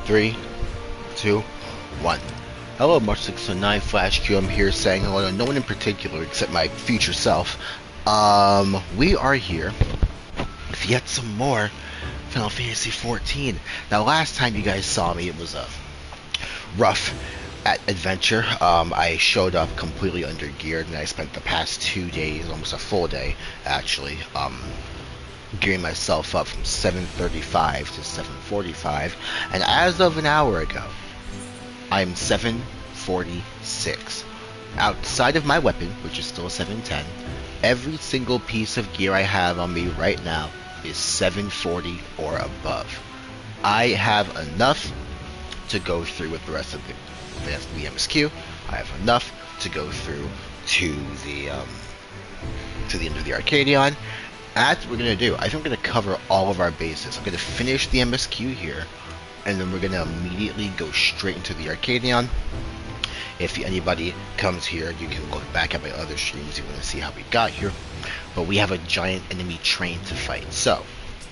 3, 2, 1. Hello, March 609 Flash Q. I'm here saying hello to no one in particular except my future self. We are here with yet some more Final Fantasy 14. Now, last time you guys saw me, it was a rough adventure. I showed up completely undergeared, and I spent the past 2 days, almost a full day, actually, gearing myself up from 7:35 to 7:45, and as of an hour ago, I'm 7:46. Outside of my weapon, which is still 7:10, every single piece of gear I have on me right now is 7:40 or above. I have enough to go through with the rest of the MSQ. I have enough to go through to the end of the Arcadion. That's what we're going to do. I think we're going to cover all of our bases. I'm going to finish the MSQ here, and then we're going to immediately go straight into the Arcadion. If anybody comes here, you can look back at my other streams. You want to see how we got here. But we have a giant enemy train to fight. So,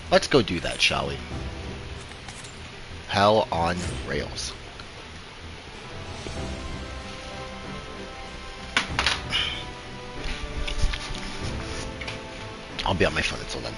let's go do that, shall we? Hell on rails. I'll be on my phone until then.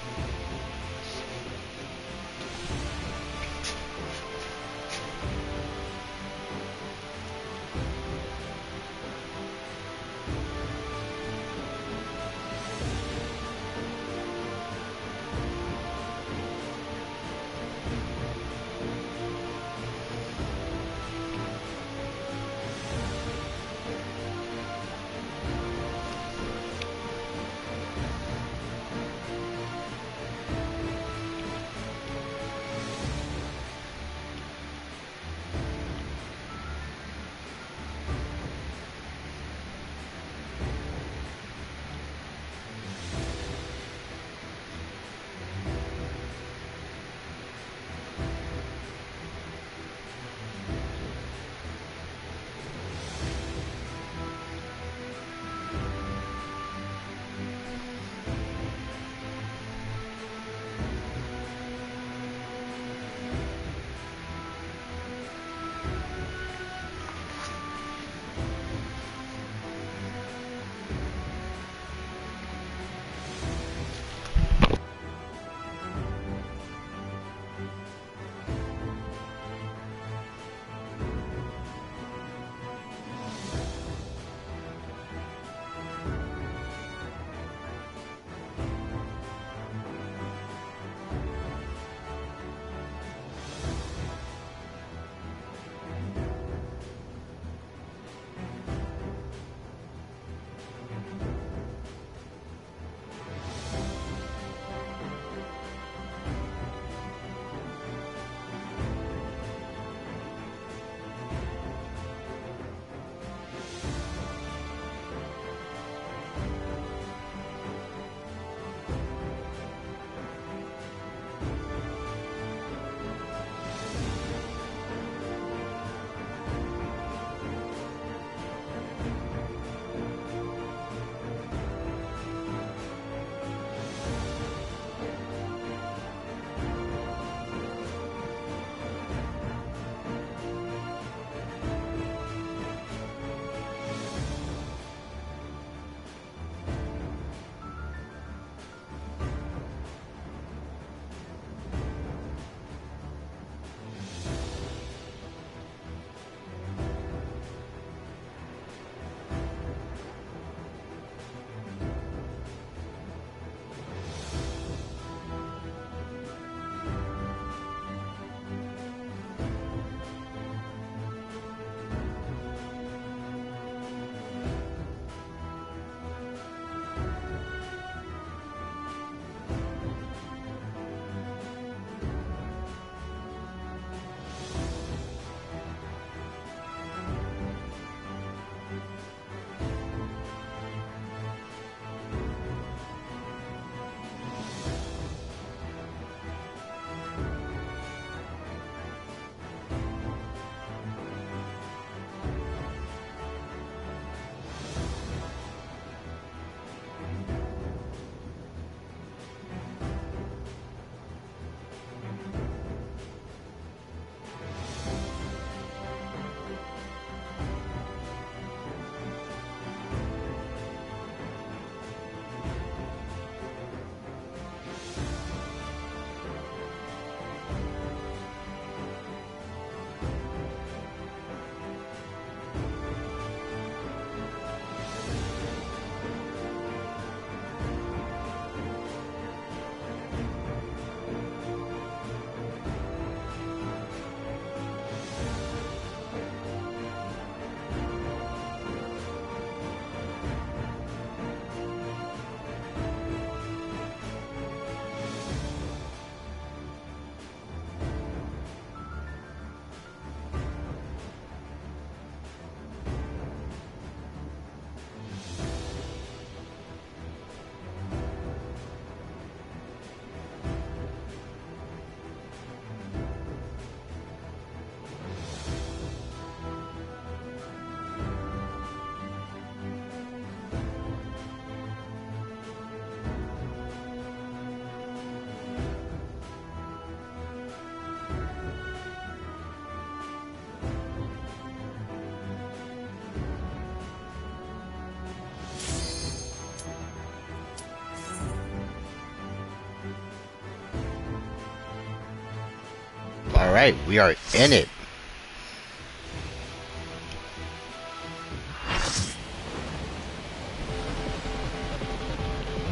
Alright, we are in it.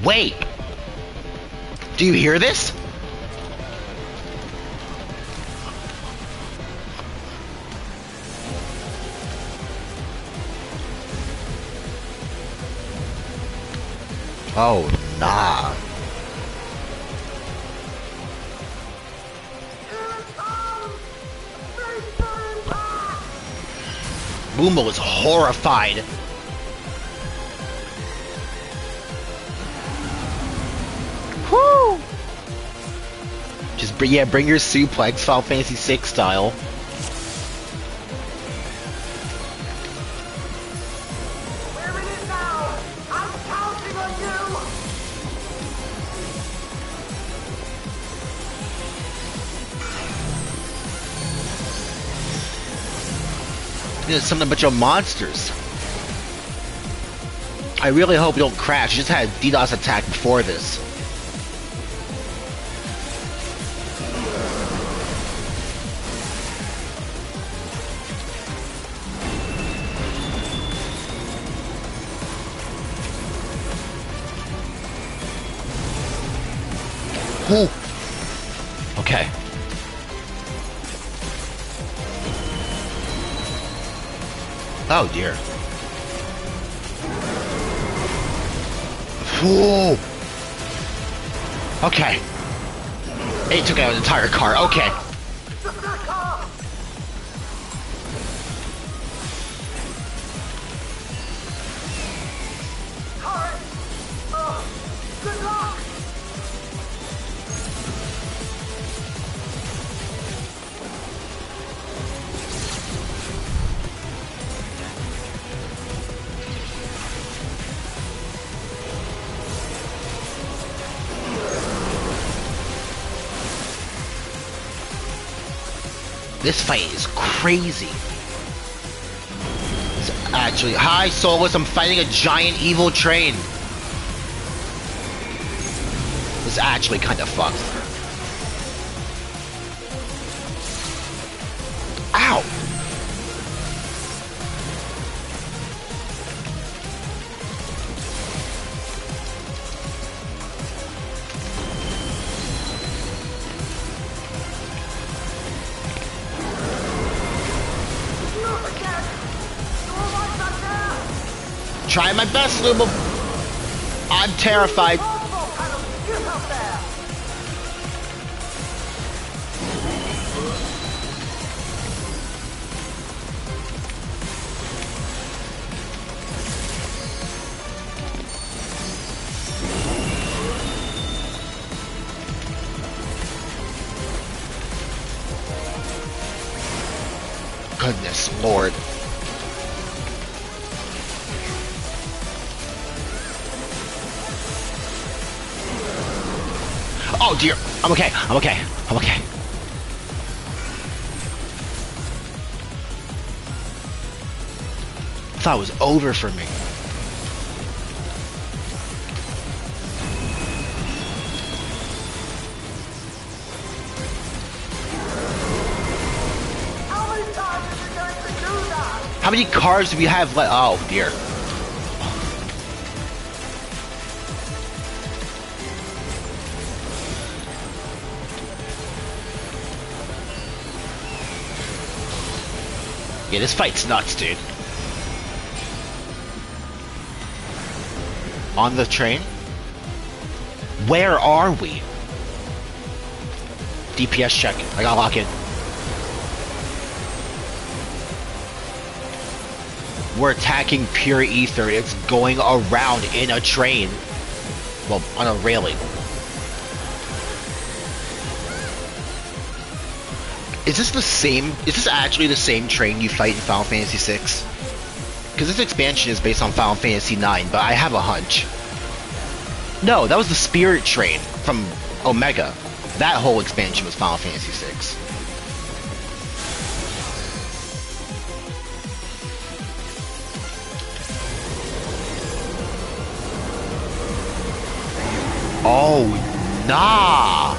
Wait! Do you hear this? Oh, nah. Moomba was horrified. Whoo! Just bring your suplex, Final Fantasy VI style. Where it is now, I'm counting on you. There's something about your monsters. I really hope you don't crash. You just had a DDoS attack before this. Ooh. Okay. Oh dear. Whoa. Okay. It took out an entire car. Okay. Good luck. This fight is crazy. It's actually, hi Solus, I'm fighting a giant evil train. It's actually kind of fucked. Ow! Try my best, Luba. I'm terrified. Goodness Lord. Oh dear. I'm okay. I'm okay. I'm okay. I thought it was over for me. How many times are you going to do that? How many cars do we have left? Oh dear. Yeah, this fight's nuts, dude. On the train? Where are we? DPS check. I gotta lock in. We're attacking pure ether. It's going around in a train. Well, on a railing. Is this the same? Is this actually the same train you fight in Final Fantasy VI? Because this expansion is based on Final Fantasy IX, but I have a hunch. No, that was the Spirit train from Omega. That whole expansion was Final Fantasy VI. Oh, nah!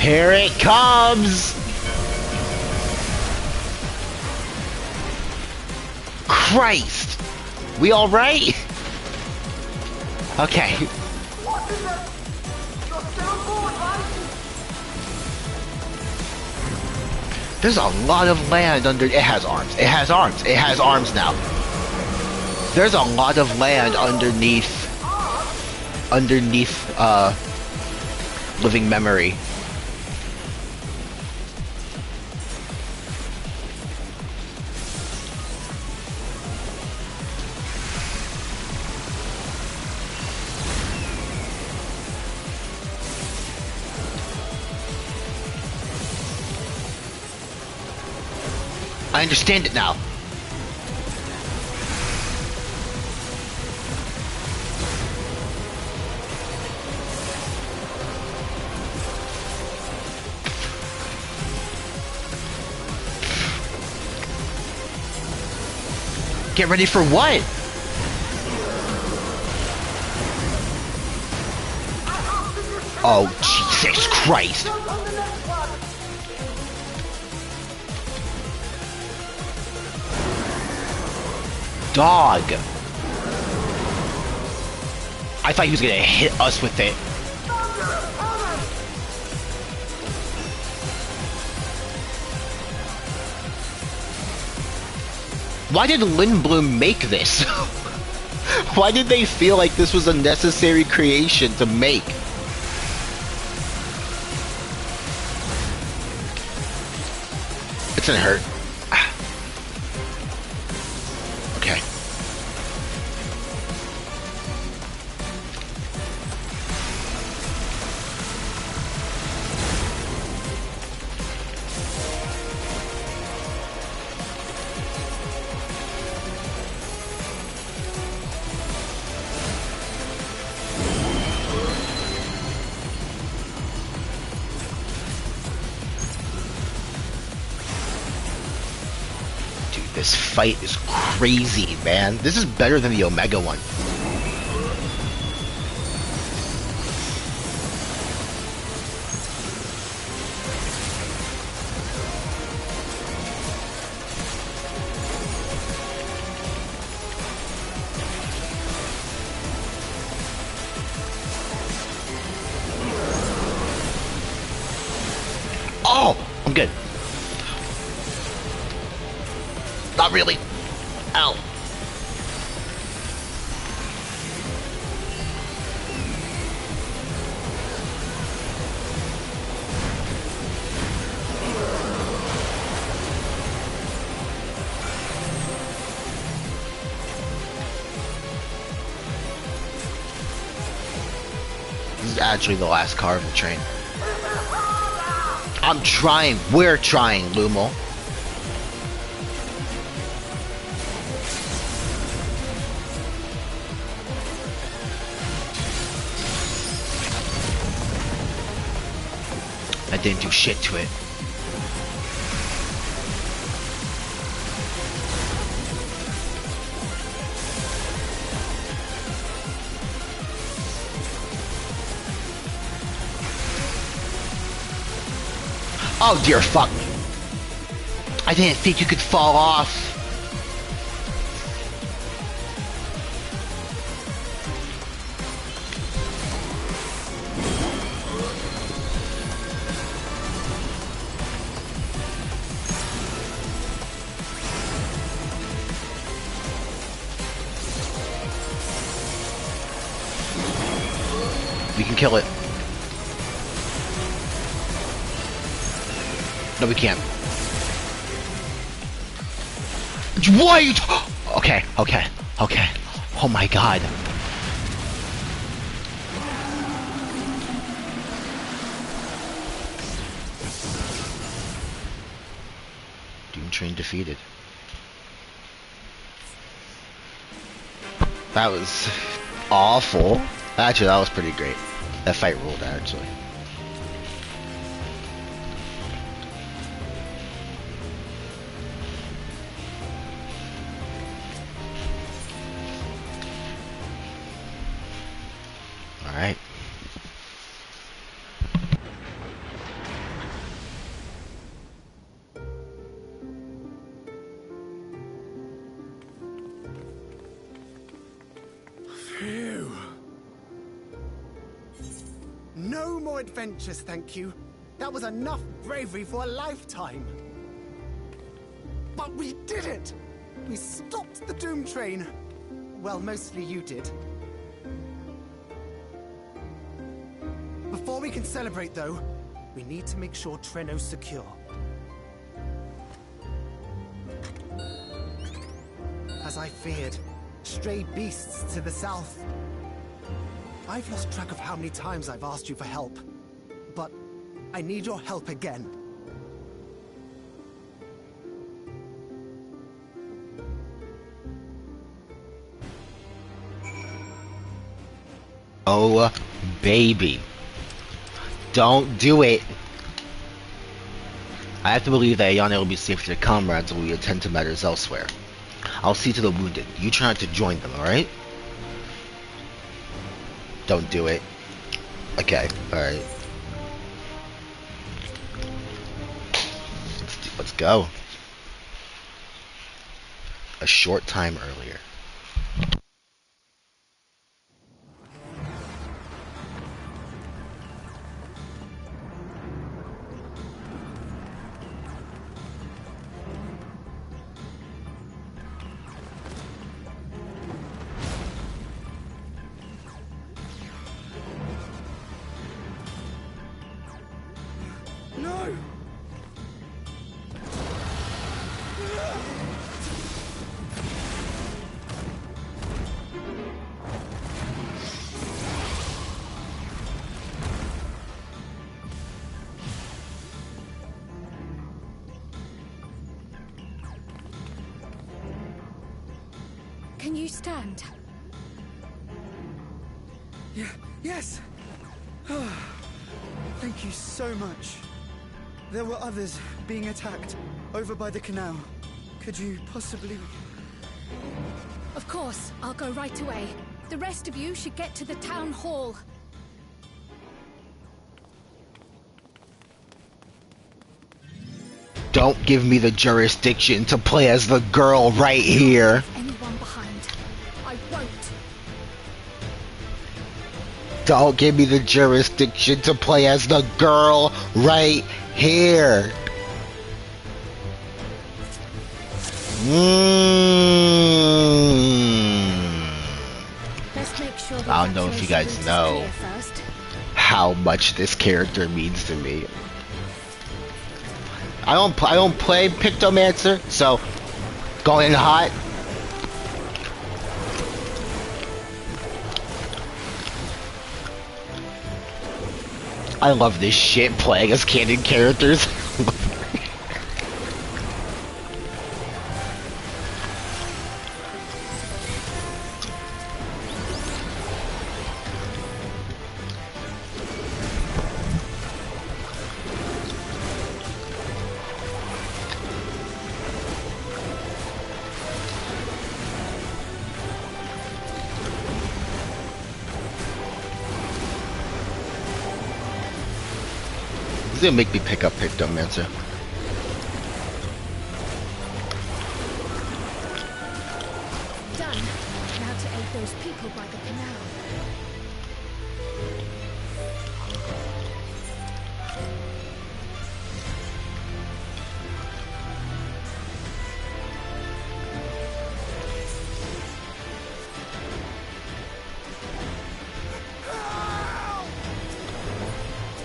Here it comes! Christ! We alright? Okay. What is it? You're still aboard, right? There's a lot of land under... It has arms. It has arms. It has arms now. There's a lot of land underneath... living memory. I understand it now. Get ready for what? Oh, Jesus Christ. Jump on the next one. Dog. I thought he was gonna hit us with it. Thunder, hammer. Why did Lindblom make this? Why did they feel like this was a necessary creation to make? It's gonna hurt. Okay. This fight is crazy, man. This is better than the Omega one. Oh, I'm good. Not really. Ow. This is actually the last car of the train. I'm trying. We're trying, Lumo. I didn't do shit to it. Oh dear fuck. I didn't think you could fall off. We can kill it. No, we can't. Wait! Okay, okay, okay. Oh my god. Doom Train defeated. That was awful. Actually, that was pretty great. That fight ruled, actually. Alright. No more adventures, thank you. That was enough bravery for a lifetime. But we did it! We stopped the Doom Train. Well, mostly you did. Before we can celebrate, though, we need to make sure Treno's secure. As I feared, stray beasts to the south. I've lost track of how many times I've asked you for help, but I need your help again. Oh, baby. Don't do it. I have to believe that Ayane will be safe with their comrades while we attend to matters elsewhere. I'll see to the wounded. You try not to join them, alright? Don't do it. Okay, alright. Let's go. A short time earlier. No! Can you stand? Yeah, yes! Thank you so much. There were others being attacked over by the canal. Could you possibly... Of course, I'll go right away. The rest of you should get to the town hall. Don't give me the jurisdiction to play as the girl right here. Anyone behind? I won't. Don't give me the jurisdiction to play as the girl right here. Let's make sure the I don't know if you guys evacuation know route is clear first. how much this character means to me. I don't play Pictomancer, so going in hot. I love this shit playing as canon characters. This is gonna make me pick up Pictomancer. Done. Now to aid those people by the canal.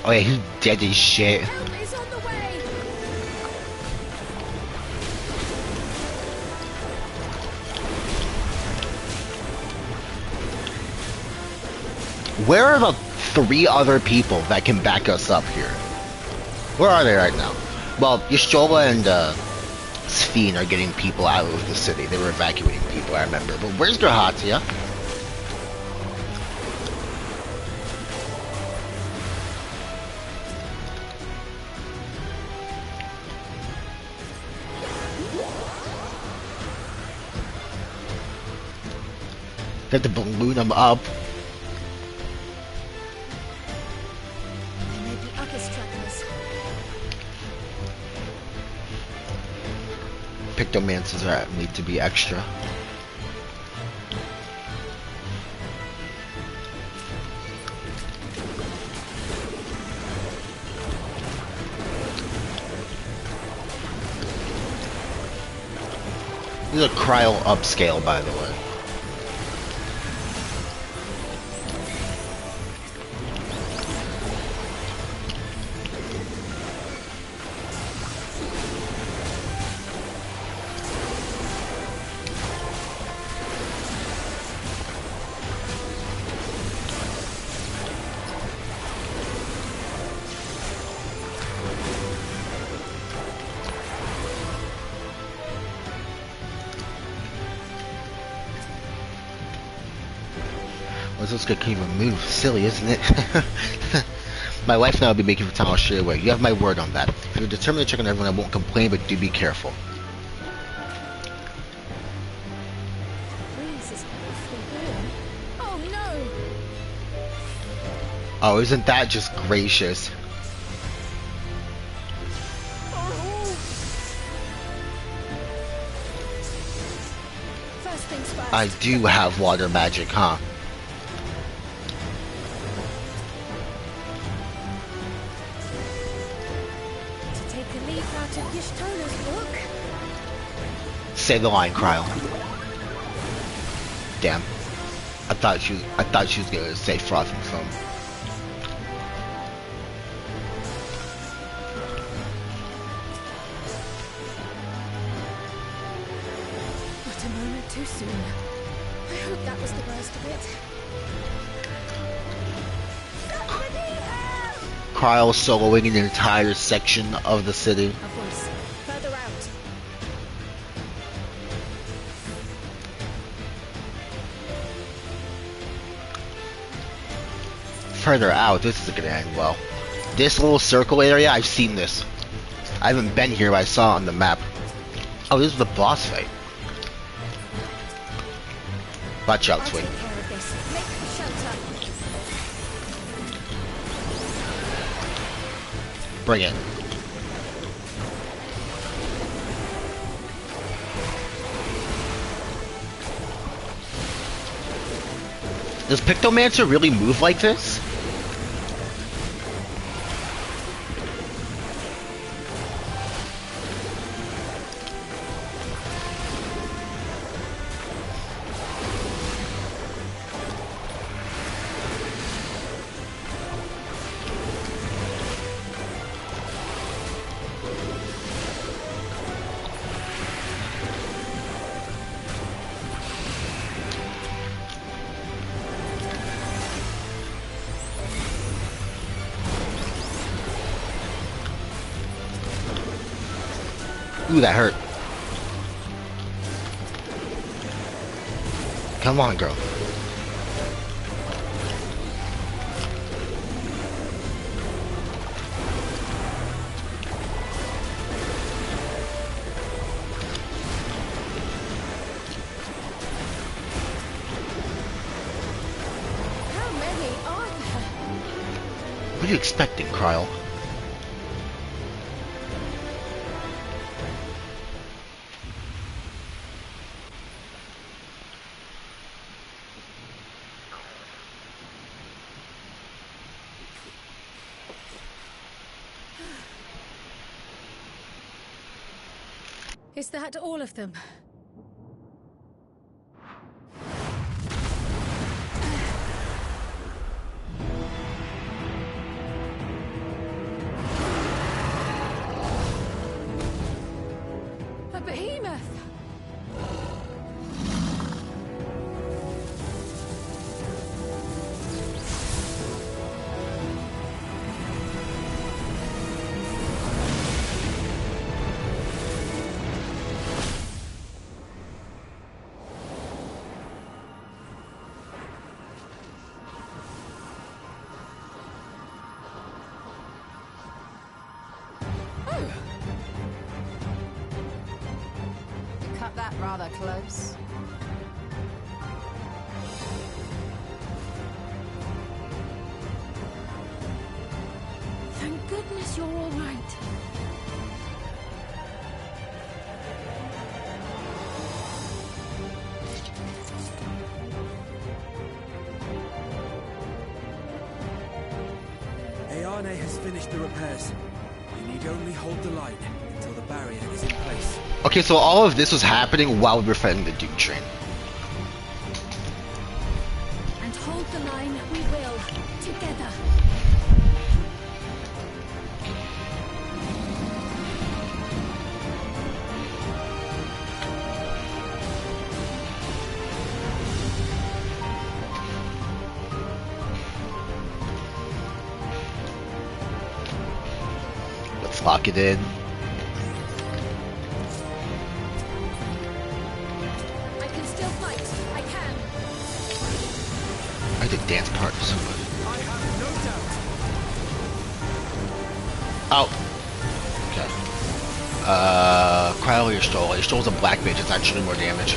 Oh yeah, he's dead as shit. Help is on the way! Where are the 3 other people that can back us up here? Where are they right now? Well, Yashola and Sphene are getting people out of the city. They were evacuating people, I remember. But where's Grahatia? They have to balloon them up. There may be other stragglers. Pictomancers need to be extra. This is a cryo upscale, by the way. This guy can't even move. Silly, isn't it? My wife and I will be making for town straight away. You have my word on that. If you're determined to check on everyone, I won't complain, but do be careful. Oh no! Oh, isn't that just gracious? First things first. I do have water magic, huh? To take a leaf out of Yishtona's book. Say the line, Cryo. Damn. I thought she was gonna say froth and foam. Not a moment too soon. I hope that was the worst of it. Cryo soloing an entire section of the city. A voice. Further out. Further out, this isn't gonna end well. This little circle area, I've seen this. I haven't been here, but I saw it on the map. Oh, this is the boss fight. Watch out, I'll Twin. take care of this. Make shelter. Bring it. Does Pictomancer really move like this? Ooh, that hurt. Come on, girl. How many are there? What are you expecting, Cryle? Is that all of them? A behemoth! Cut that rather close. Thank goodness you're all right. Ayane has finished the repairs. We need only hold the line until the The barrier is in place. Okay, so all of this was happening while we were fighting the Doom Train. And hold the line, we will. Together. Let's lock it in. I can still fight. I can. I did dance part so good. I have no doubt. Oh. Okay. Cryo your Stole. Your Stole's a black mage, it's actually more damage.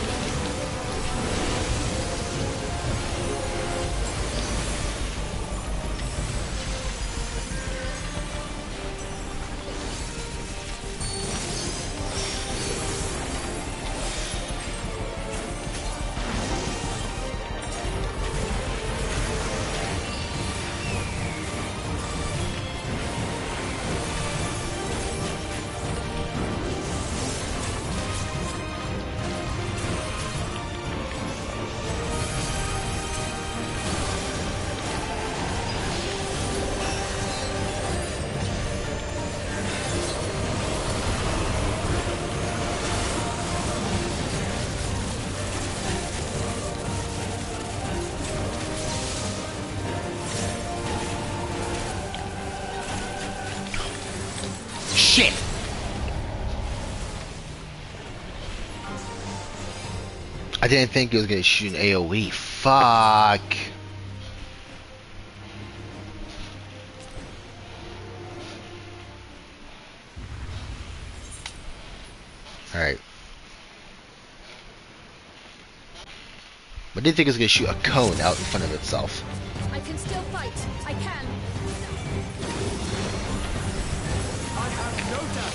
Shit! I didn't think he was gonna shoot an AoE. Fuck. Alright. I didn't think it was gonna shoot a cone out in front of itself. I can still fight. I can. I have no doubt.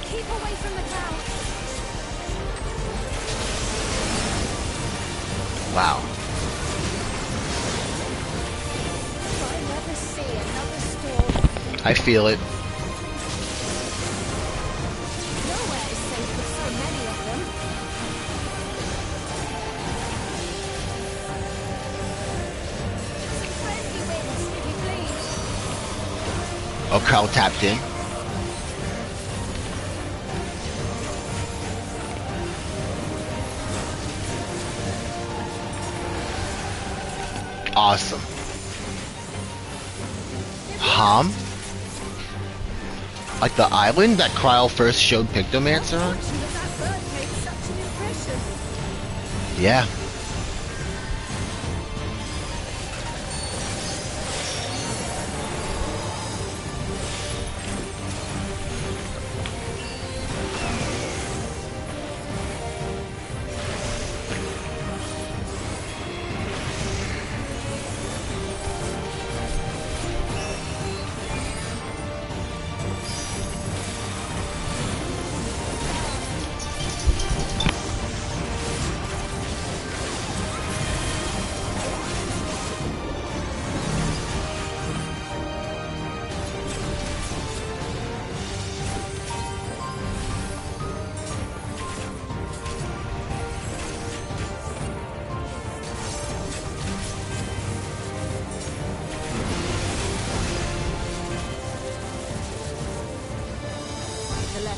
Keep away from the cloud. Wow. If I never see another storm, I feel it. nowhere is safe with so many of them. Some friendly winds, if you please. Oh, Carl tapped in. Awesome. Like the island that Kryle first showed Pictomancer on? Watching that bird made such an impression. Yeah.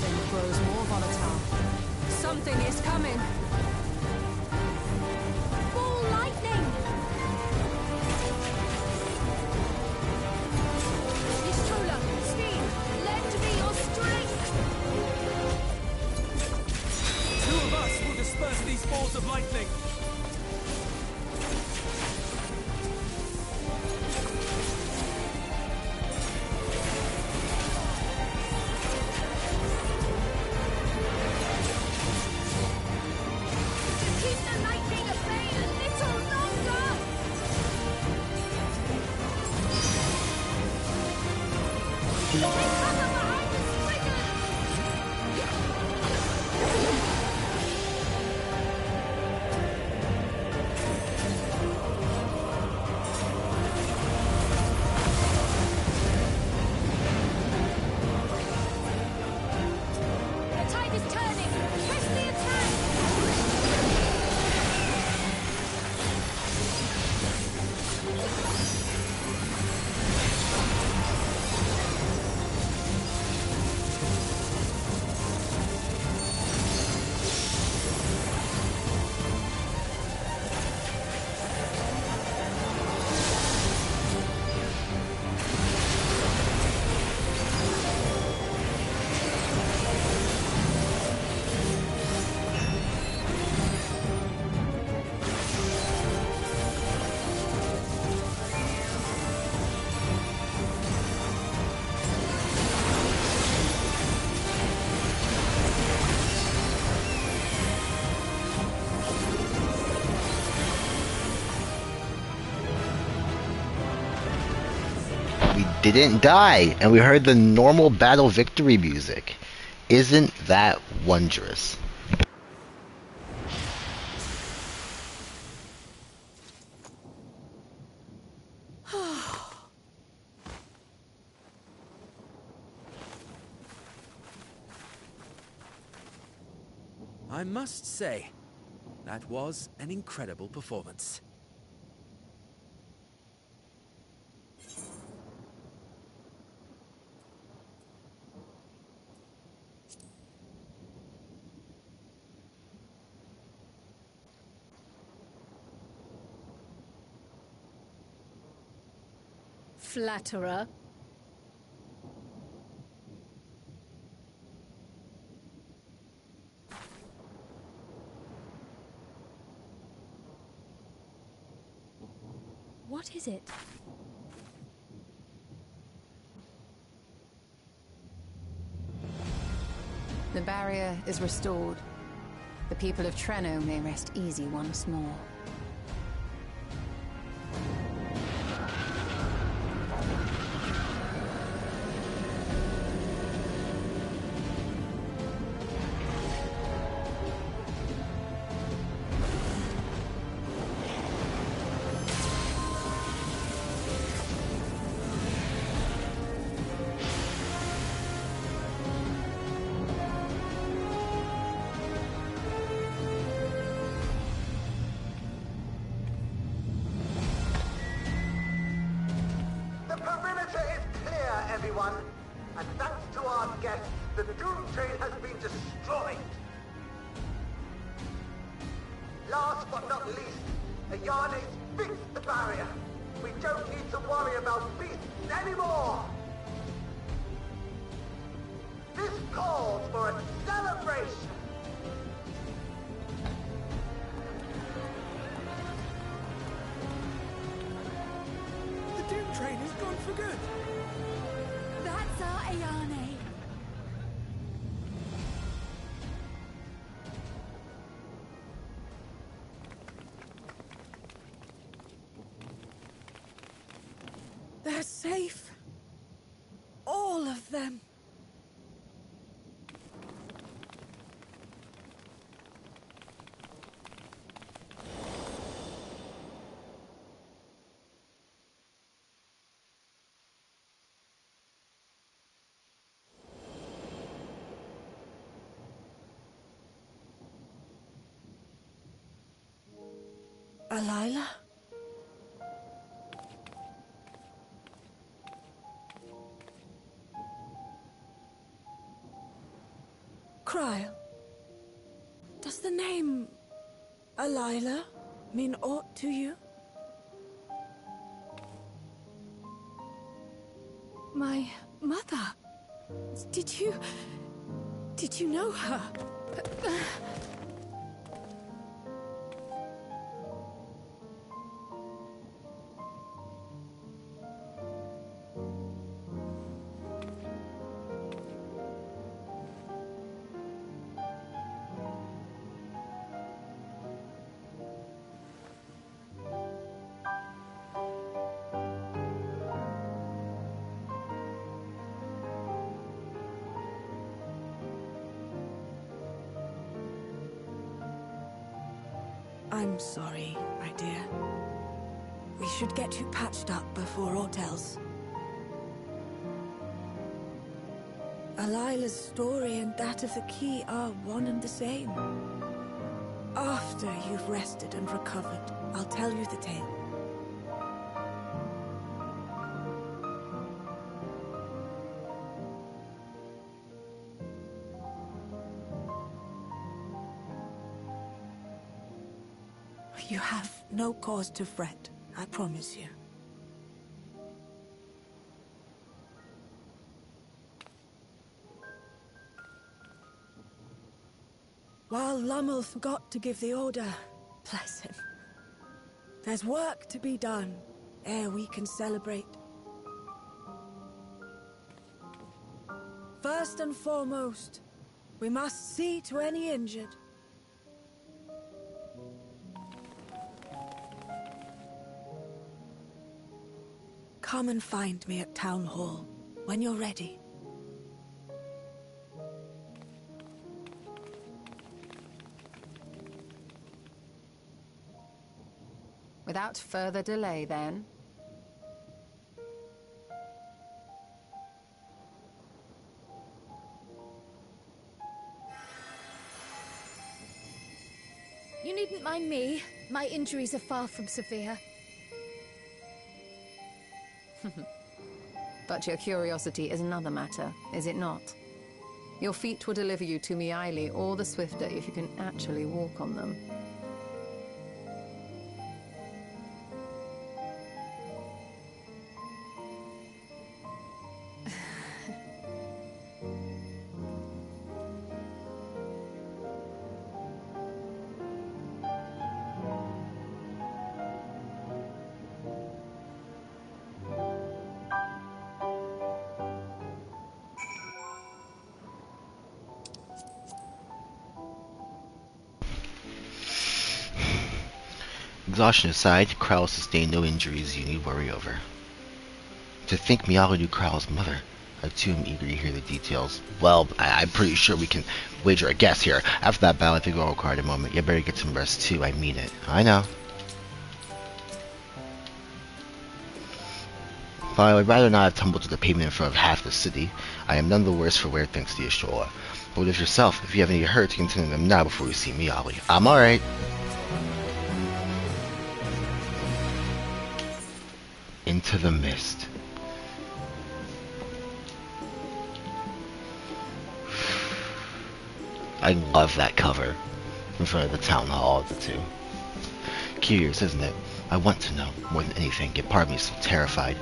heaven grows more volatile. Something is coming. Ball lightning! Istola, Steve, lend me your strength! Two of us will disperse these balls of lightning. Keep the lightning at bay a little longer! Take cover behind the The tide is turning! Press the attack! We didn't die, and we heard the normal battle victory music. Isn't that wondrous? I must say, that was an incredible performance. Flatterer. What is it? The barrier is restored. The people of Treno may rest easy once more. The perimeter is clear, everyone. And thanks to our guests, the Doom Train has been destroyed. Last but not least, Ayane's fixed the barrier. We don't need to worry about beasts anymore. This calls for a celebration. The Doom Train is gone for good. That's our Ayane. They're safe. All of them. Alila? Cryle, does the name Alila mean aught to you? My mother? Did you know her? I'm sorry, my dear. We should get you patched up before aught else. Alila's story and that of the key are one and the same. After you've rested and recovered, I'll tell you the tale. You have no cause to fret, I promise you. While Lummel forgot to give the order, bless him. There's work to be done, ere we can celebrate. First and foremost, we must see to any injured. Come and find me at Town Hall, when you're ready. Without further delay, then. You needn't mind me. My injuries are far from severe. But your curiosity is another matter, is it not? Your feet will deliver you to Miaili all the swifter if you can actually walk on them. Exhaustion aside, Krell sustained no injuries you need worry over. To think Mialu knew Krell's mother. I too am eager to hear the details. Well, I'm pretty sure we can wager a guess here. After that battle, I think we'll require a moment. You better get some rest too, I mean it. I know. While I'd rather not have tumbled to the pavement in front of half the city, I am none the worse for wear thanks to Yashola. But what of yourself? If you have any hurts, you can tend them now before we see Mialu. I'm alright. Into the mist. I love that cover in front of the town hall of the two. Curious, isn't it? I want to know more than anything, yet part of me is so terrified.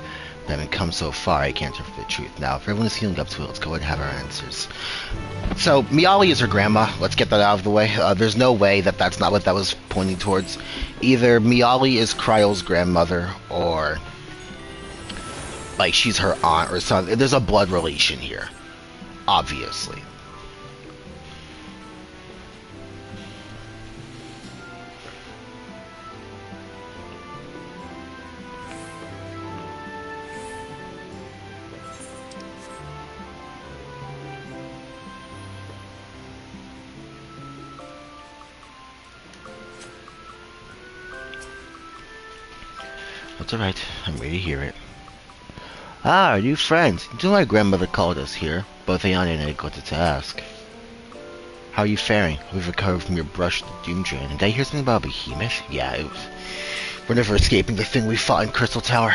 But having come so far, I can't interpret the truth. Now, if everyone is healing up to it, let's go ahead and have our answers. So, Miaili is her grandma. Let's get that out of the way. There's no way that that's not what that was pointing towards. Either Miaili is Kryle's grandmother, or like she's her aunt or something. There's a blood relation here, obviously. That's alright, I'm ready to hear it. Ah, our new friends. You know my grandmother called us here. Both Ayane and I got to ask. How are you faring? We've recovered from your brush with the Doom Drain. And did I hear something about a behemoth? Yeah, it was... We're never escaping the thing we fought in Crystal Tower.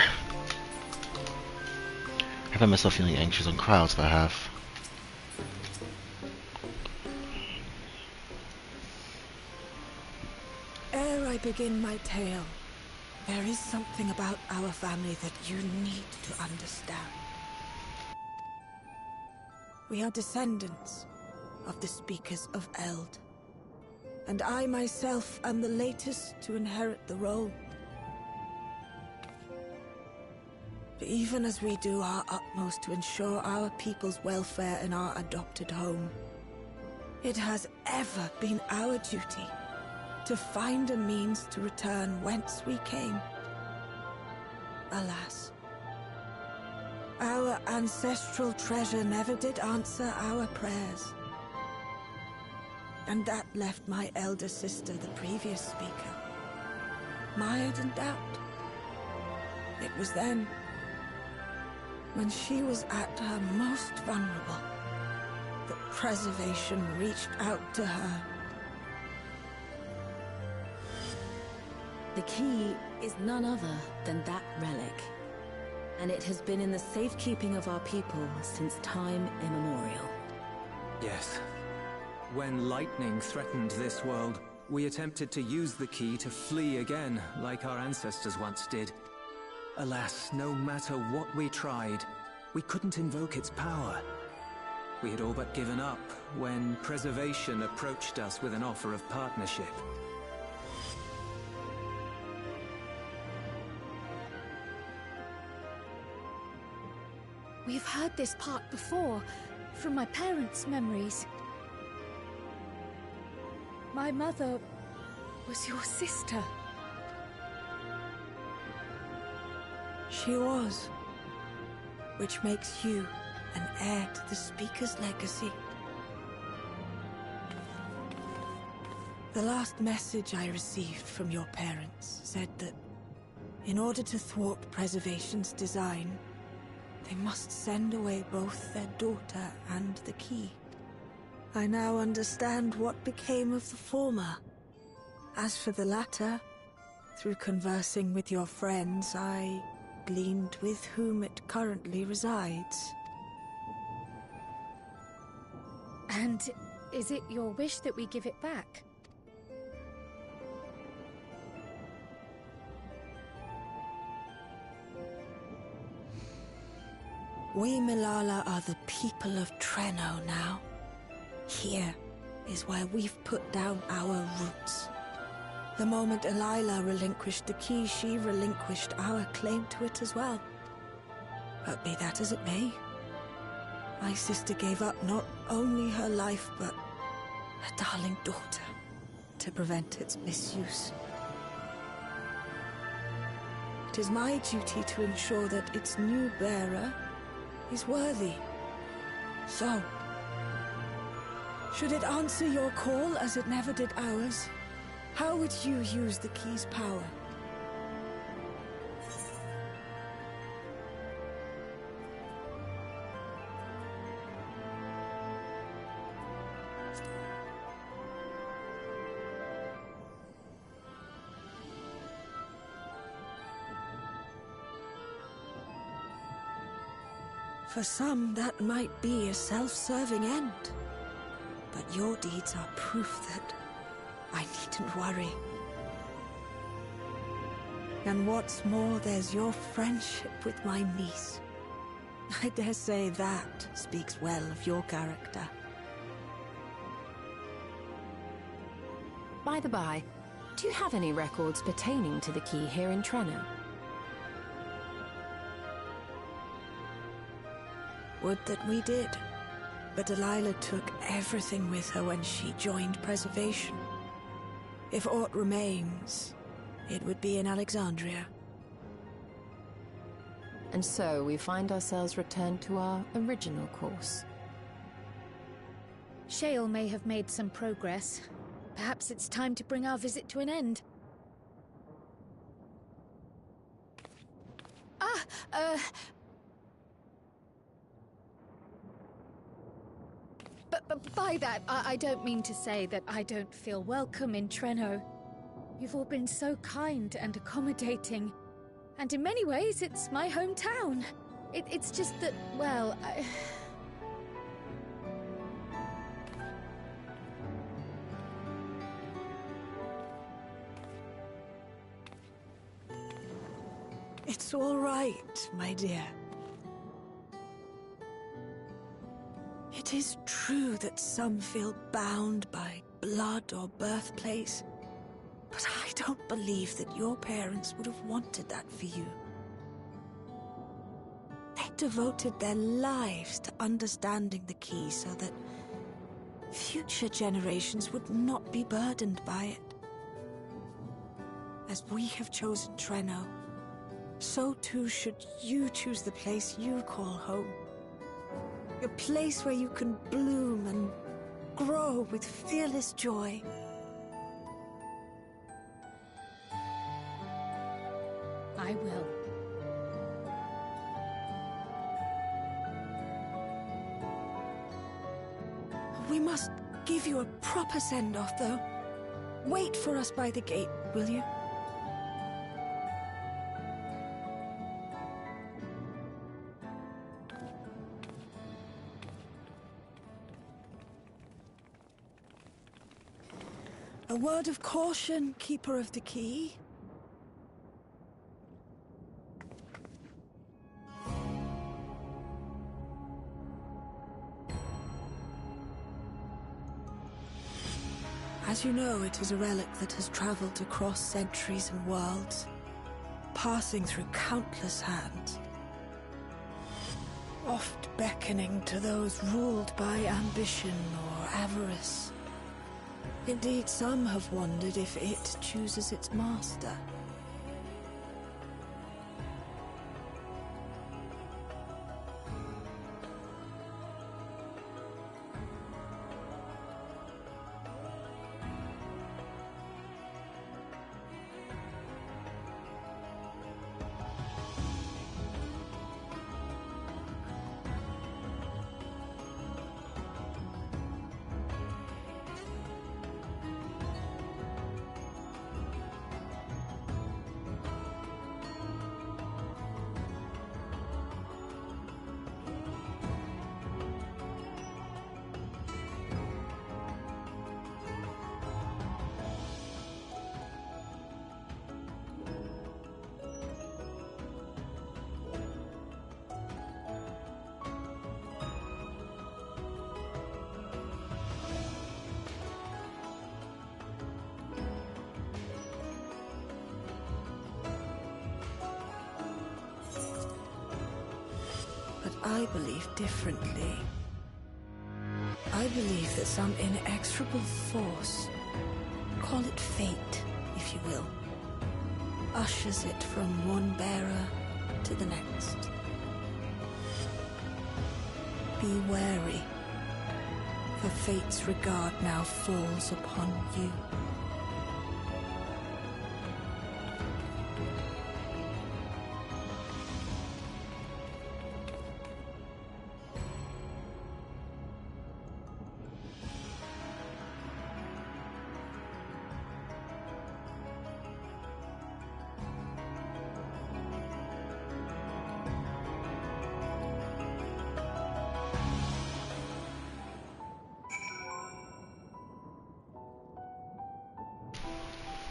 I find myself feeling anxious on crowds, but I have. I begin my tale, there is something about our family that you need to understand. We are descendants of the Speakers of Eld, and I myself am the latest to inherit the role. But even as we do our utmost to ensure our people's welfare in our adopted home, it has ever been our duty to find a means to return whence we came. Alas, our ancestral treasure never did answer our prayers. And that left my elder sister, the previous speaker, mired in doubt. It was then, when she was at her most vulnerable, that preservation reached out to her. The key is none other than that relic, and it has been in the safekeeping of our people since time immemorial. Yes. When lightning threatened this world, we attempted to use the key to flee again, like our ancestors once did. Alas, no matter what we tried, we couldn't invoke its power. We had all but given up when Preservation approached us with an offer of partnership. We've heard this part before, from my parents' memories. My mother was your sister. She was, which makes you an heir to the Speaker's legacy. The last message I received from your parents said that in order to thwart Preservation's design, they must send away both their daughter and the key. I now understand what became of the former. As for the latter, through conversing with your friends, I gleaned with whom it currently resides. And is it your wish that we give it back? We Milala are the people of Treno now. Here is where we've put down our roots. The moment Elila relinquished the key, she relinquished our claim to it as well. But be that as it may, my sister gave up not only her life, but her darling daughter, to prevent its misuse. It is my duty to ensure that its new bearer is worthy. So, should it answer your call as it never did ours, how would you use the key's power? For some, that might be a self-serving end. But your deeds are proof that I needn't worry. And what's more, there's your friendship with my niece. I dare say that speaks well of your character. By the by, do you have any records pertaining to the key here in Treno? Would that we did. But Delilah took everything with her when she joined Preservation. If aught remains, it would be in Alexandria. And so we find ourselves returned to our original course. Shale may have made some progress. Perhaps it's time to bring our visit to an end. But by that, I don't mean to say that I don't feel welcome in Treno. You've all been so kind and accommodating. And in many ways, it's my hometown. It's just that, well, It's all right, my dear. It is true that some feel bound by blood or birthplace, but I don't believe that your parents would have wanted that for you. They devoted their lives to understanding the key so that future generations would not be burdened by it. As we have chosen Treno, so too should you choose the place you call home. A place where you can bloom and grow with fearless joy. I will. We must give you a proper send-off, though. Wait for us by the gate, will you? A word of caution, Keeper of the Key. As you know, it is a relic that has traveled across centuries and worlds, passing through countless hands, oft beckoning to those ruled by ambition or avarice. Indeed, some have wondered if it chooses its master. I believe differently. I believe that some inexorable force, call it fate, if you will, ushers it from one bearer to the next. Be wary, for fate's regard now falls upon you.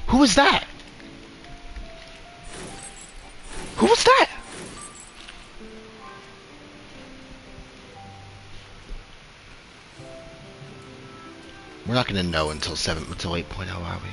Who was that? Who was that? We're not gonna know until 8.0, are we?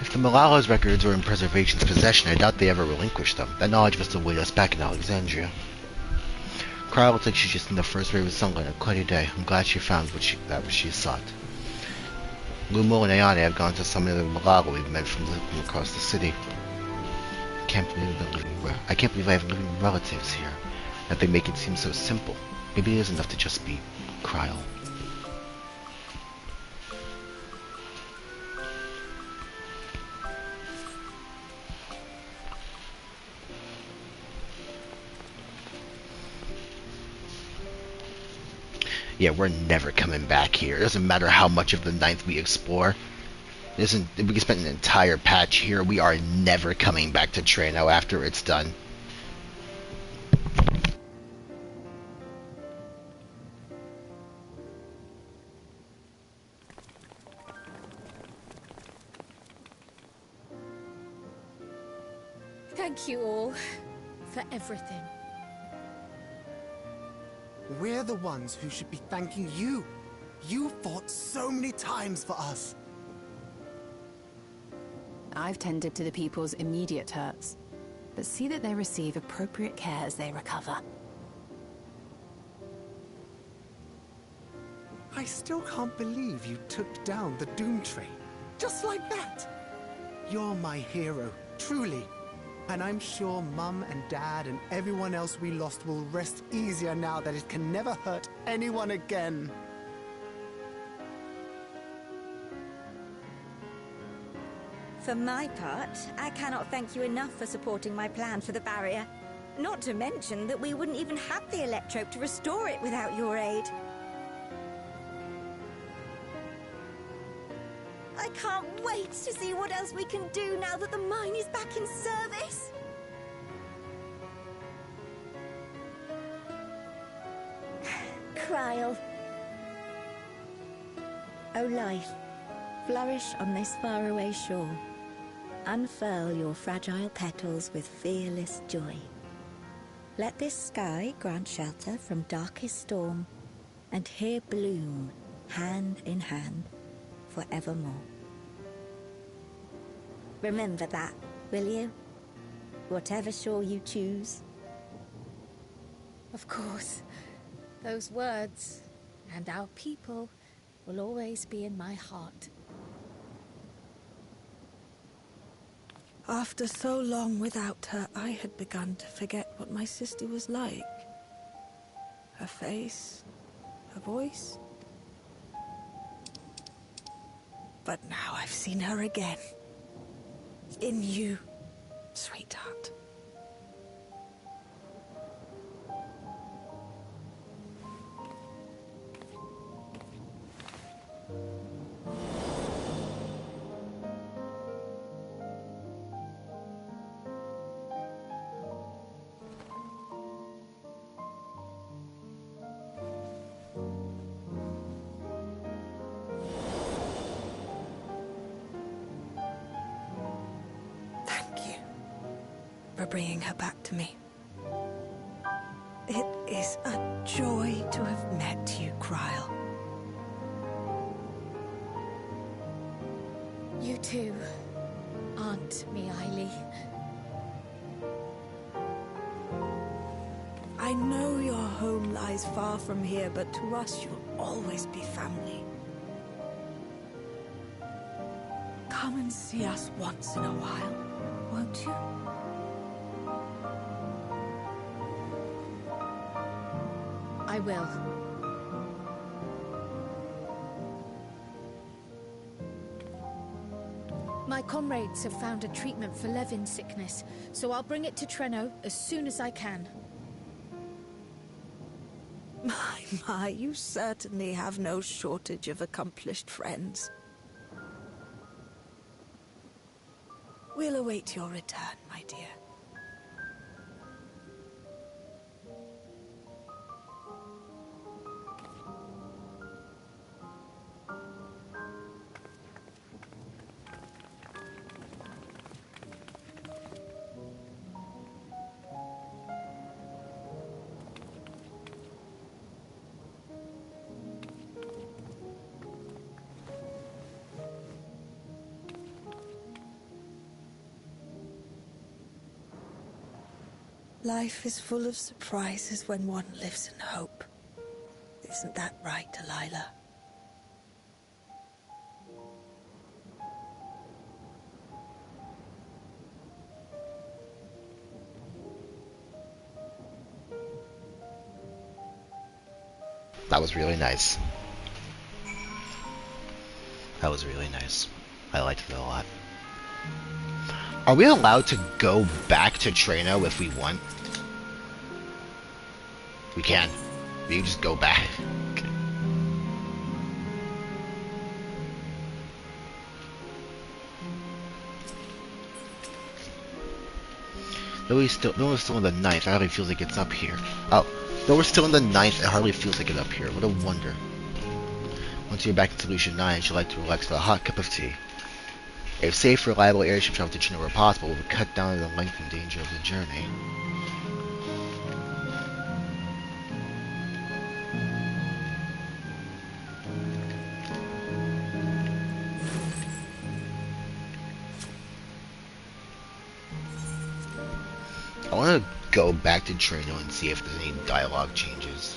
If the Malala's records were in Preservation's possession, I doubt they ever relinquished them. That knowledge must await us back in Alexandria. Cry looks like she's just in the first ray of sunlight on a cloudy day. I'm glad she found what she sought. Lumo and Ayane have gone to summon the Malaga we've met from across the city. I can't believe I have living relatives here. That they make it seem so simple. Maybe it is enough to just be Kryl. Yeah, we're never coming back here. It doesn't matter how much of the ninth we explore. We can spend an entire patch here. We are never coming back to Treno after it's done. Thank you all for everything. We're the ones who should be thanking you. You fought so many times for us. I've tended to the people's immediate hurts, but see that they receive appropriate care as they recover. I still can't believe you took down the Doom Train. Just like that. You're my hero, truly. And I'm sure Mum and Dad and everyone else we lost will rest easier now that it can never hurt anyone again. For my part, I cannot thank you enough for supporting my plan for the barrier. Not to mention that we wouldn't even have the Electrope to restore it without your aid. I can't wait to see what else we can do now that the mine is back in service. Kryl. O life, flourish on this faraway shore. Unfurl your fragile petals with fearless joy. Let this sky grant shelter from darkest storm, and here bloom, hand in hand, forevermore. Remember that, will you? Whatever shore you choose. Of course. Those words, and our people, will always be in my heart. After so long without her, I had begun to forget what my sister was like. Her face, her voice. But now I've seen her again. In you, sweetheart. For bringing her back to me. It is a joy to have met you, Kryl. You too, Aunt Miaili. I know your home lies far from here, but to us you'll always be family. Come and see us once in a while, won't you? I will. My comrades have found a treatment for Levin's sickness, so I'll bring it to Treno as soon as I can. My, you certainly have no shortage of accomplished friends. We'll await your return, my dear. Life is full of surprises when one lives in hope. Isn't that right, Delilah? That was really nice. That was really nice. I liked it a lot. Are we allowed to go back to Trano if we want? We can. We can just go back. Okay. No, we're still in the 9th. It hardly feels like it's up here. Oh, no, we're still in the 9th. It hardly feels like it's up here. What a wonder. Once you're back in Solution 9, you'd like to relax with a hot cup of tea. If safe, reliable airship travel to Trano were possible, it would cut down the length and danger of the journey. I want to go back to Trano and see if there's any dialogue changes.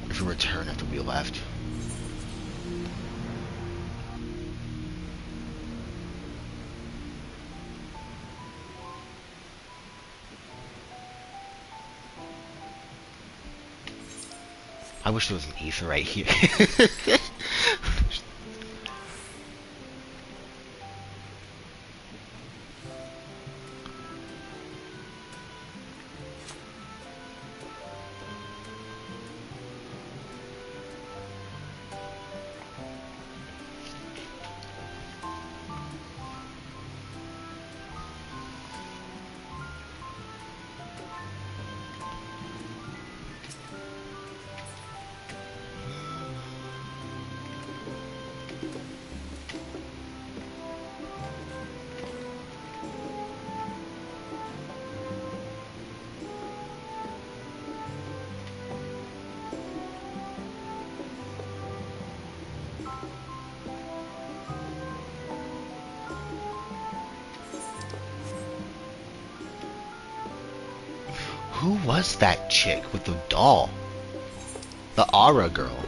If we return after we left. I wish there was an ether right here. Who was that chick with the doll? The Aura girl.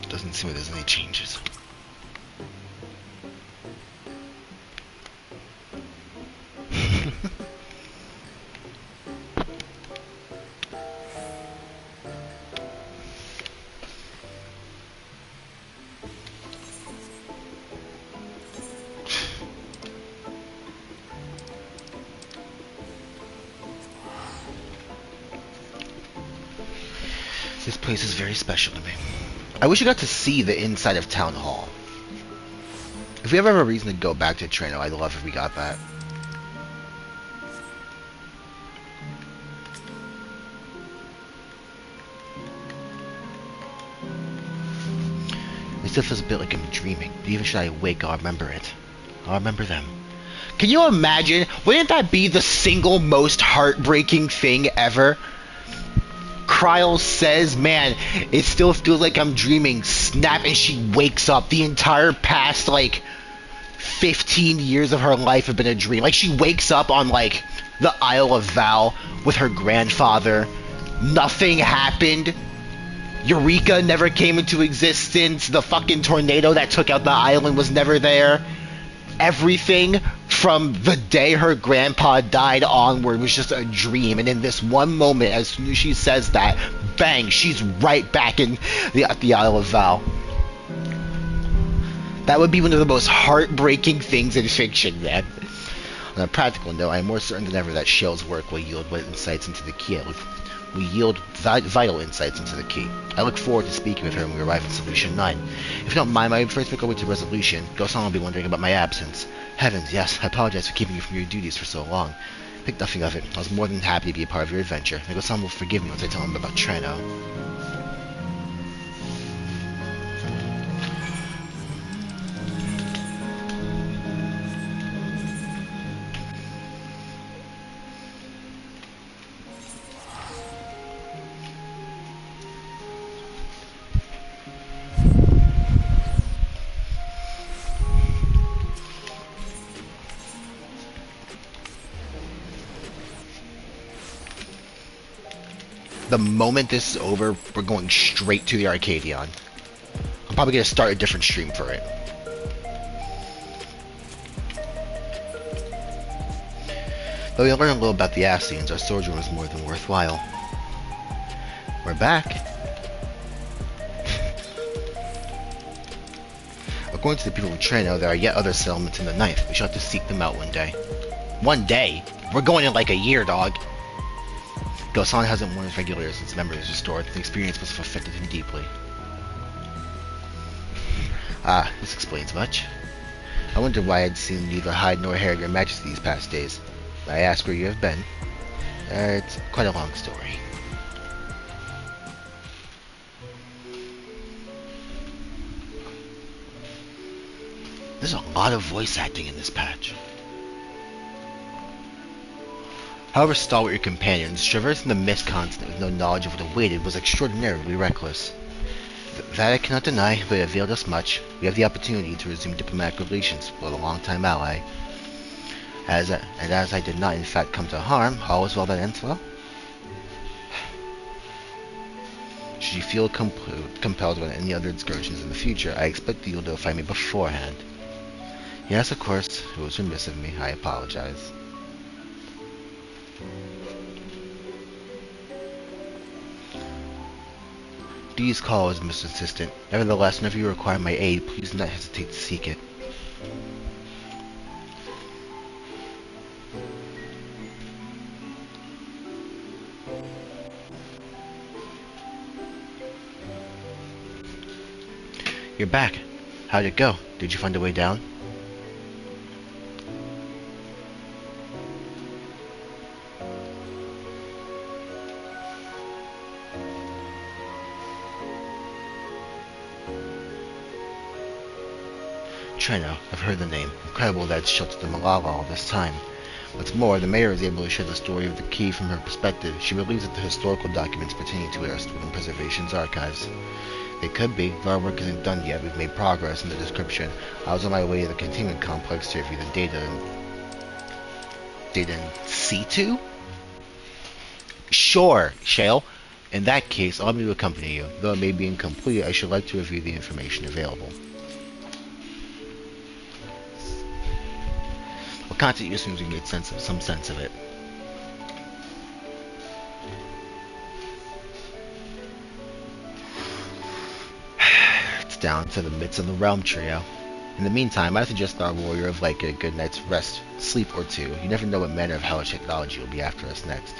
Doesn't seem like there's any changes. This place is very special to me. I wish I got to see the inside of Town Hall. If we ever have a reason to go back to Trano, I'd love if we got that. It still feels a bit like I'm dreaming. But even should I wake, I'll remember it. I'll remember them. Can you imagine? Wouldn't that be the single most heartbreaking thing ever? Kryl says, man, it still feels like I'm dreaming. Snap, and she wakes up. The entire past, like, 15 years of her life have been a dream. Like, she wakes up on, like, the Isle of Val with her grandfather. Nothing happened. Eureka never came into existence. The fucking tornado that took out the island was never there. Everything from the day her grandpa died onward was just a dream, and in this one moment, as soon as she says that, bang, she's right back in the Isle of Val. That would be one of the most heartbreaking things in fiction, man. On a practical note, I am more certain than ever that Shale's work will yield what insights into the key I look will yield vital insights into the key. I look forward to speaking with her when we arrive at Solution 9. If you don't mind, I would first make our way to Resolution. Gosan will be wondering about my absence. Heavens, yes, I apologize for keeping you from your duties for so long. Think nothing of it. I was more than happy to be a part of your adventure. Gosan will forgive me once I tell him about Treno. The moment this is over, we're going straight to the Arcadion. I'm probably going to start a different stream for it. Though we learn a little about the Ascians, our sojourn was more than worthwhile. We're back. According to the people of Treno, there are yet other settlements in the Ninth. We shall have to seek them out one day. One day? We're going in like a year, dog. Gosan hasn't worn his regular since memory is restored. The experience must have affected him deeply. Ah, this explains much. I wonder why I'd seen neither hide nor hair of your majesty these past days. I ask where you have been. It's quite a long story. There's a lot of voice acting in this patch. However stalwart your companions, traversing the mist continent with no knowledge of what awaited was extraordinarily reckless. That I cannot deny, but it availed us much. We have the opportunity to resume diplomatic relations with a long-time ally. As I did not in fact come to harm, all is well that ends well. Should you feel compelled about any other excursions in the future, I expect that you'll notify me beforehand. Yes, of course, it was remiss of me. I apologize. Please call as Mr. Assistant. Nevertheless, whenever you require my aid, please do not hesitate to seek it. You're back. How'd it go? Did you find a way down? Treno, I've heard the name. Incredible that it's sheltered the Malala all this time. What's more, the mayor is able to share the story of the key from her perspective. She believes that the historical documents pertaining to it are stored in Preservation's archives. It could be, though our work isn't done yet. We've made progress in the description. I was on my way to the containment complex to review the data in C2? Sure, Shale. In that case, allow me to accompany you. Though it may be incomplete, I should like to review the information available. Well, content use means we can get some sense of it. It's down to the midst of the realm trio. In the meantime, I suggest our warrior of Light get a good night's rest, sleep or two. You never know what manner of hellish technology will be after us next.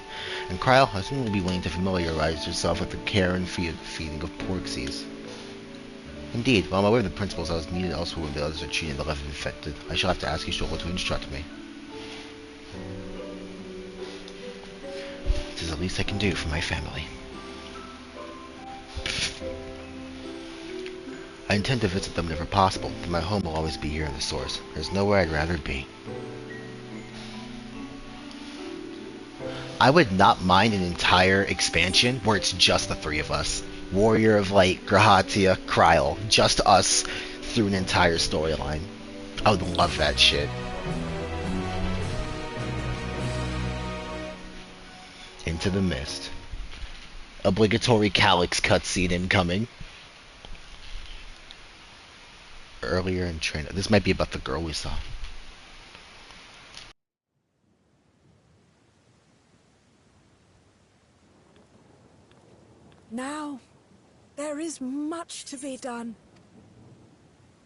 And Kryl, I assume you'll be willing to familiarize yourself with the care and feeding of Porxies. Indeed, while I'm aware of the principles I was needed elsewhere when the others are treating the 11 infected, I shall have to ask Ishtola to instruct me. This is the least I can do for my family. I intend to visit them whenever possible, but my home will always be here in the source. There's nowhere I'd rather be. I would not mind an entire expansion where it's just the three of us. Warrior of Light, Grahatia, Kryl. Just us through an entire storyline. I would love that shit. Into the Mist. Obligatory Calyx cutscene incoming. Earlier in training. This might be about the girl we saw. Now, there is much to be done.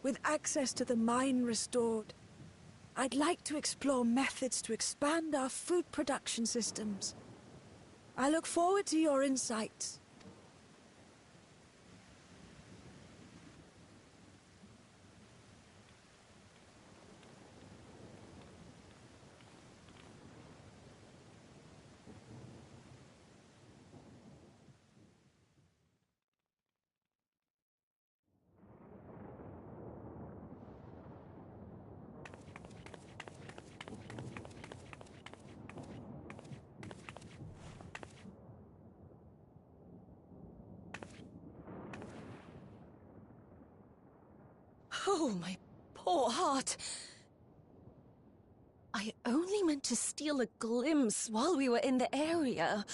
With access to the mine restored, I'd like to explore methods to expand our food production systems. I look forward to your insights. Oh, my poor heart. I only meant to steal a glimpse while we were in the area.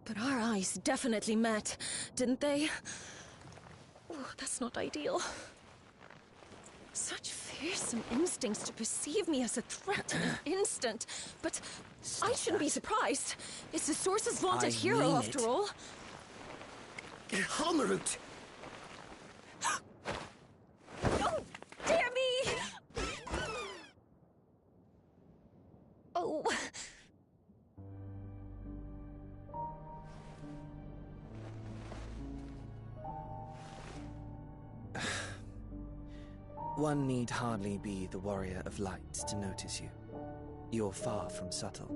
But our eyes definitely met, didn't they? Oh, that's not ideal. Such fearsome instincts to perceive me as a threat in an instant. But I shouldn't be surprised. It's the Source's vaunted hero, after all. Halmarut! Oh, dear me! Oh. One need hardly be the warrior of light to notice you. You're far from subtle.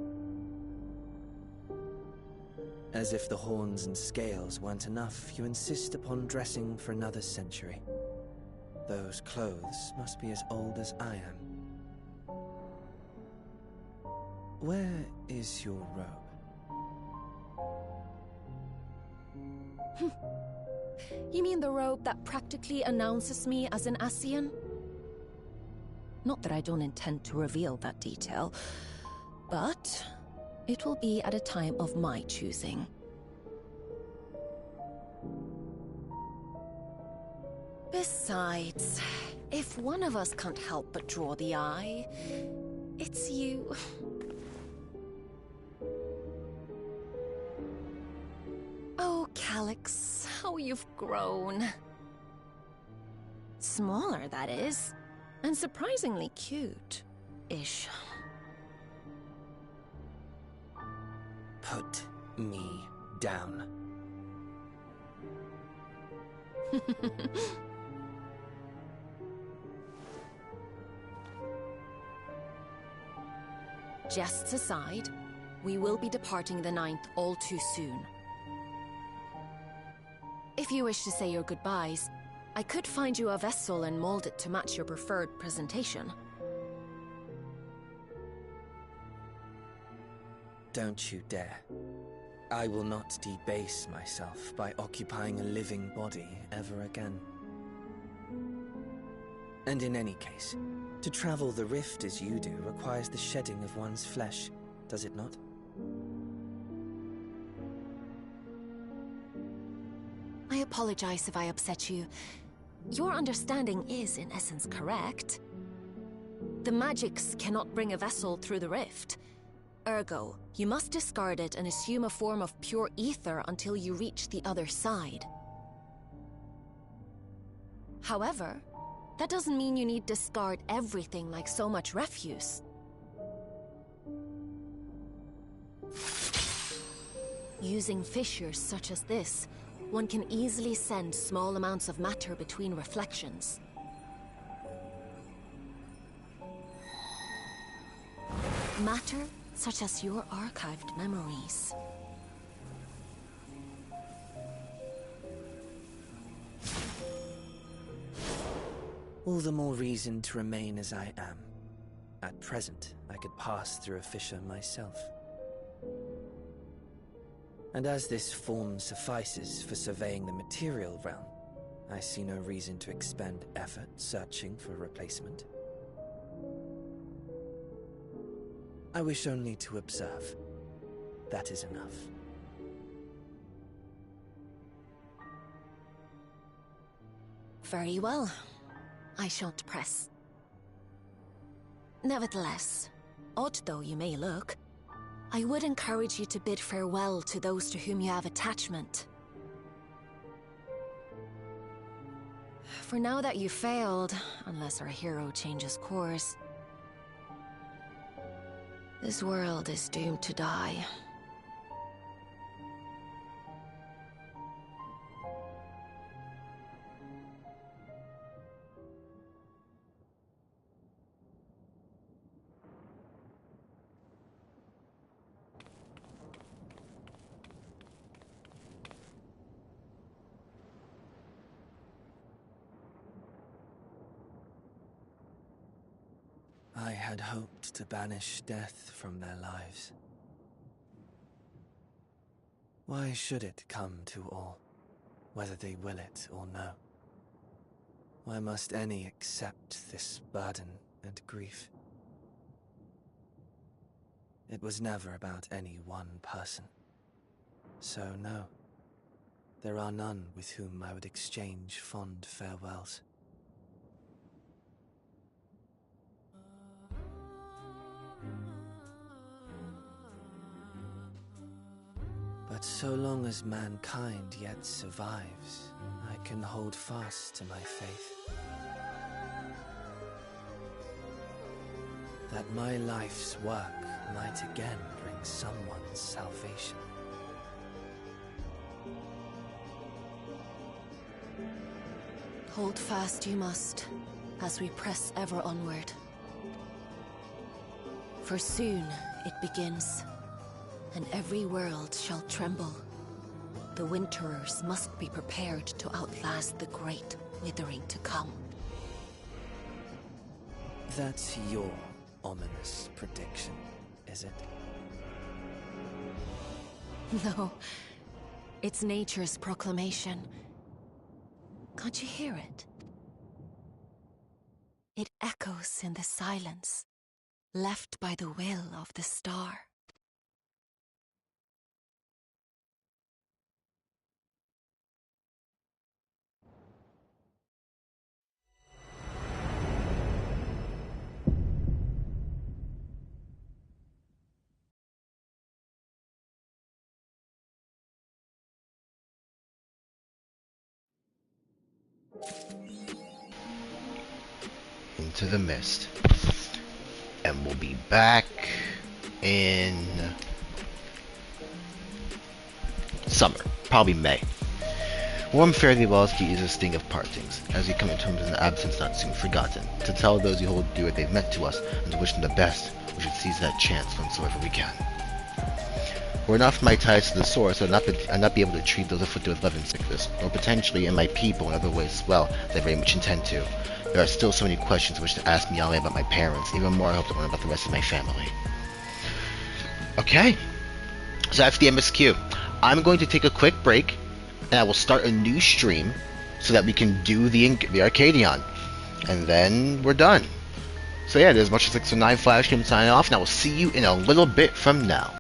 As if the horns and scales weren't enough, you insist upon dressing for another century. Those clothes must be as old as I am. Where is your robe? You mean the robe that practically announces me as an Ascian? Not that I don't intend to reveal that detail, but it will be at a time of my choosing. Besides, if one of us can't help but draw the eye, it's you. Oh, Calyx, how you've grown. Smaller, that is, and surprisingly cute-ish. Put me down. Jests aside, we will be departing the 9th all too soon. If you wish to say your goodbyes, I could find you a vessel and mold it to match your preferred presentation. Don't you dare. I will not debase myself by occupying a living body ever again. And in any case, to travel the rift as you do requires the shedding of one's flesh, does it not? I apologize if I upset you. Your understanding is, in essence, correct. The magics cannot bring a vessel through the rift. Ergo, you must discard it and assume a form of pure ether until you reach the other side. However, that doesn't mean you need discard everything like so much refuse. Using fissures such as this, one can easily send small amounts of matter between reflections. Matter such as your archived memories. All the more reason to remain as I am. At present, I could pass through a fissure myself. And as this form suffices for surveying the material realm, I see no reason to expend effort searching for a replacement. I wish only to observe. That is enough. Very well. I shan't press. Nevertheless, odd though you may look, I would encourage you to bid farewell to those to whom you have attachment. For now that you failed, unless our hero changes course, This world is doomed to die. I had hoped to banish death from their lives. Why should it come to all, whether they will it or no? Why must any accept this burden and grief? It was never about any one person. So no, there are none with whom I would exchange fond farewells. But so long as mankind yet survives, I can hold fast to my faith. That my life's work might again bring someone's salvation. Hold fast you must, as we press ever onward. For soon it begins, and every world shall tremble. The Winterers must be prepared to outlast the great withering to come. That's your ominous prediction, is it? No, it's nature's proclamation. Can't you hear it? It echoes in the silence, left by the will of the star. Into the mist. And we'll be back in summer, probably May. Warm fairly well as the easiest sting of partings, as we come into terms in an absence not soon forgotten, to tell those who hold dear what they've meant to us, and to wish them the best. We should seize that chance whensoever we can. Were not for my ties to the source, I'd not be able to treat those afflicted with love and sickness, or potentially in my people in other ways as well, that I very much intend to. There are still so many questions I wish to ask Miale about my parents, even more I hope to learn about the rest of my family. Okay, so that's the MSQ. I'm going to take a quick break, and I will start a new stream, so that we can do the Arcadion, and then we're done. So yeah, there's much as 609 Flash Game signing off, and I will see you in a little bit from now.